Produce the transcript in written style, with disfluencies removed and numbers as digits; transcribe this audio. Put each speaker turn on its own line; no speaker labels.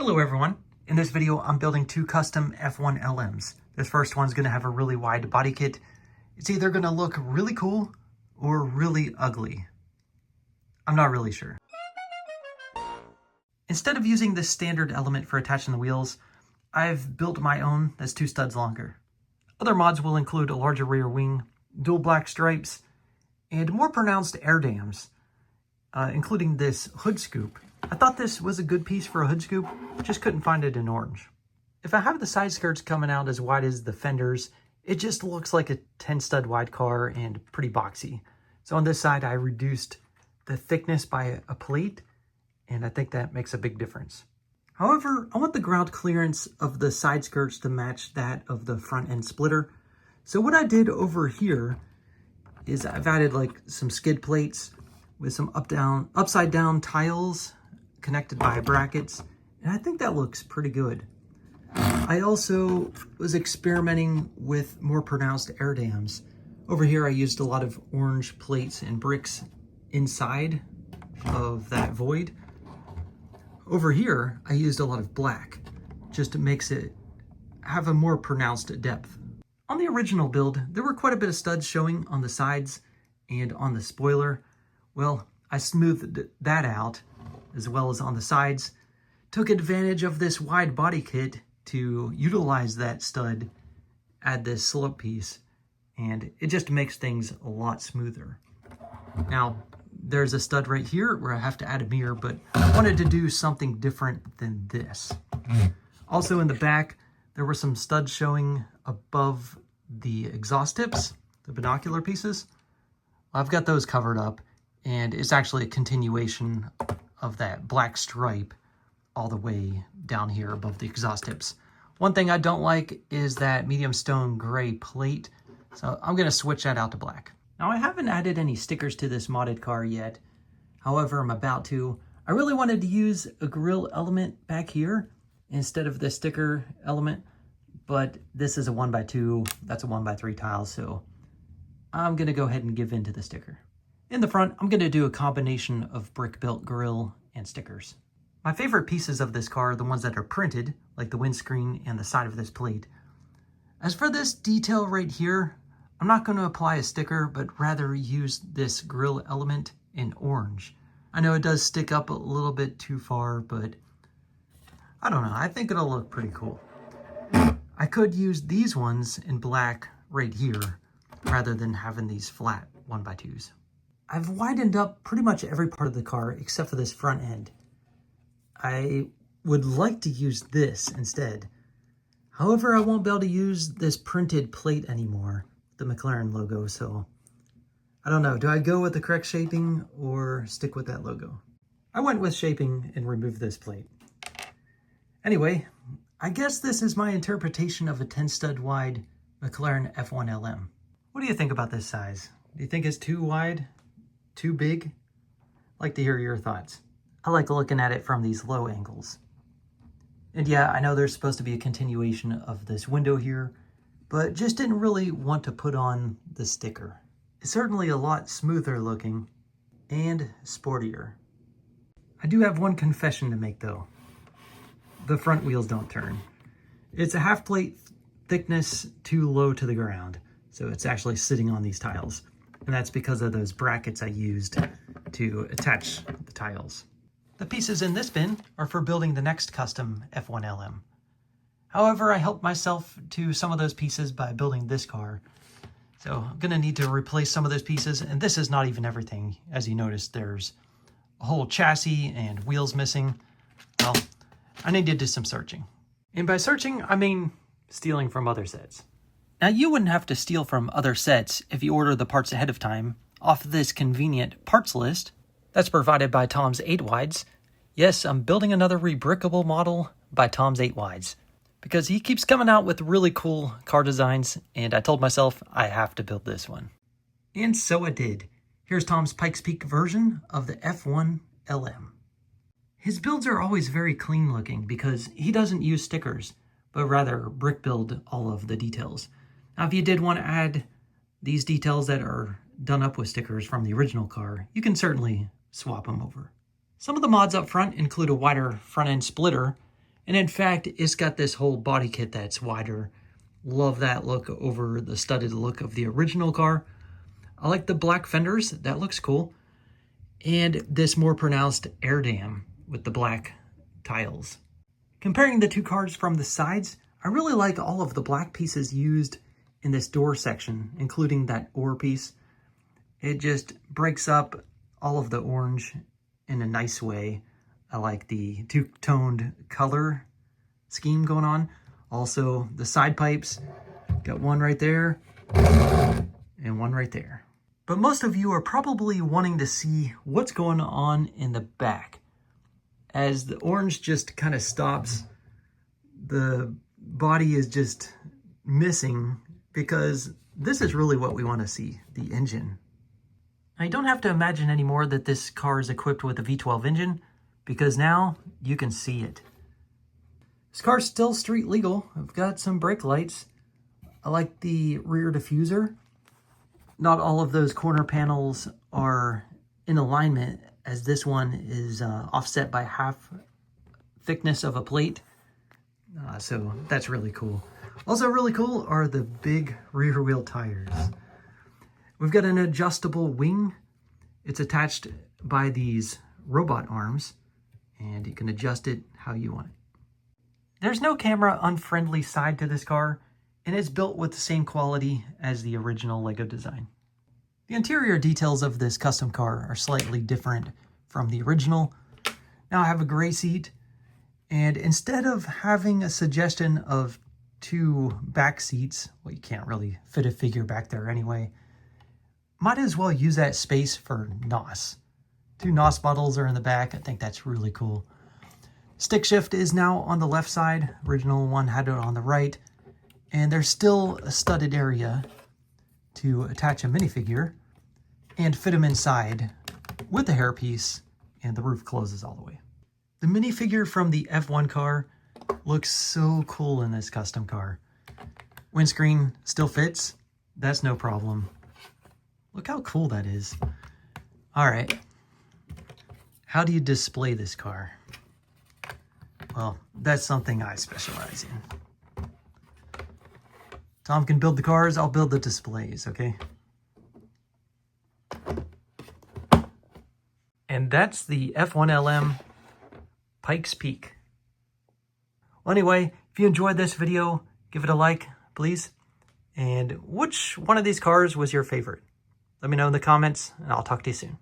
Hello everyone. In this video, I'm building two custom F1LMs. This first one's gonna have a really wide body kit. It's either gonna look really cool or really ugly. I'm not really sure. Instead of using the standard element for attaching the wheels, I've built my own that's 2 studs longer. Other mods will include a larger rear wing, dual black stripes, and more pronounced air dams, including this hood scoop. I thought this was a good piece for a hood scoop, just couldn't find it in orange. If I have the side skirts coming out as wide as the fenders, it just looks like a 10 stud wide car and pretty boxy. So on this side, I reduced the thickness by a plate, and I think that makes a big difference. However, I want the ground clearance of the side skirts to match that of the front end splitter. So what I did over here is I've added like some skid plates with some upside down tiles connected by brackets, and I think that looks pretty good. I also was experimenting with more pronounced air dams. Over here I used a lot of orange plates and bricks inside of that void. Over here I used a lot of black, just makes it have a more pronounced depth. On the original build, there were quite a bit of studs showing on the sides and on the spoiler. Well, I smoothed that out, as well as on the sides, took advantage of this wide body kit to utilize that stud, add this slope piece, and it just makes things a lot smoother. Now, there's a stud right here where I have to add a mirror, but I wanted to do something different than this. Also in the back, there were some studs showing above the exhaust tips, the binocular pieces. I've got those covered up, and it's actually a continuation of that black stripe all the way down here above the exhaust tips. One thing I don't like is that medium stone gray plate, so I'm going to switch that out to black. Now, I haven't added any stickers to this modded car yet. However, I'm about to. I really wanted to use a grille element back here instead of the sticker element, but this is a 1x2, that's a 1x3 tile, so I'm going to go ahead and give in to the sticker. In the front, I'm going to do a combination of brick-built grille and stickers. My favorite pieces of this car are the ones that are printed, like the windscreen and the side of this plate. As for this detail right here, I'm not going to apply a sticker, but rather use this grille element in orange. I know it does stick up a little bit too far, but I don't know. I think it'll look pretty cool. I could use these ones in black right here, rather than having these flat 1x2s. I've widened up pretty much every part of the car except for this front end. I would like to use this instead. However, I won't be able to use this printed plate anymore, the McLaren logo, so I don't know. Do I go with the correct shaping or stick with that logo? I went with shaping and removed this plate. Anyway, I guess this is my interpretation of a 10 stud wide McLaren F1LM. What do you think about this size? Do you think it's too wide? Too big? I'd like to hear your thoughts. I like looking at it from these low angles. And yeah, I know there's supposed to be a continuation of this window here, but just didn't really want to put on the sticker. It's certainly a lot smoother looking and sportier. I do have one confession to make though. The front wheels don't turn. It's a half plate thickness too low to the ground, so it's actually sitting on these tiles. And that's because of those brackets I used to attach the tiles. The pieces in this bin are for building the next custom F1LM. However, I helped myself to some of those pieces by building this car. So I'm gonna need to replace some of those pieces, and this is not even everything. As you notice, there's a whole chassis and wheels missing. Well, I need to do some searching. And by searching, I mean stealing from other sets. Now, you wouldn't have to steal from other sets if you order the parts ahead of time off this convenient parts list that's provided by Toms8wides. Yes, I'm building another ReBrickable model by Toms8wides because he keeps coming out with really cool car designs, and I told myself I have to build this one. And so I did. Here's Tom's Pikes Peak version of the F1LM. His builds are always very clean looking because he doesn't use stickers, but rather brick build all of the details. Now, if you did want to add these details that are done up with stickers from the original car, you can certainly swap them over. Some of the mods up front include a wider front end splitter And in fact, it's got this whole body kit that's wider. Love that look over the studded look of the original car. I like the black fenders, that looks cool. And this more pronounced air dam with the black tiles. Comparing the two cars from the sides, I really like all of the black pieces used in this door section, including that oar piece. It just breaks up all of the orange in a nice way. I like the two-toned color scheme going on. Also, the side pipes, got one right there and one right there. But most of you are probably wanting to see what's going on in the back. As the orange just kind of stops, the body is just missing because this is really what we want to see, the engine. I don't have to imagine anymore that this car is equipped with a V12 engine because now you can see it. This car's still street legal. I've got some brake lights. I like the rear diffuser. Not all of those corner panels are in alignment, as this one is offset by half thickness of a plate. So that's really cool. Also really cool are the big rear wheel tires. We've got an adjustable wing. It's attached by these robot arms, and you can adjust it how you want it. There's no camera unfriendly side to this car, and it's built with the same quality as the original Lego design. The interior details of this custom car are slightly different from the original. Now I have a gray seat, and instead of having a suggestion of 2 back seats, well, you can't really fit a figure back there anyway, might as well use that space for NOS. 2 NOS bottles are in the back. I think that's really cool. Stick shift is now on the left side. Original one had it on the right. And there's still a studded area to attach a minifigure and fit them inside with the hairpiece, and the roof closes all the way. The minifigure from the F1 car looks so cool in this custom car. Windscreen still fits. That's no problem. Look how cool that is. All right. How do you display this car? Well, that's something I specialize in. Tom can build the cars, I'll build the displays, okay? And that's the F1LM Pikes Peak. Well, anyway, if you enjoyed this video, give it a like, please. And which one of these cars was your favorite? Let me know in the comments, and I'll talk to you soon.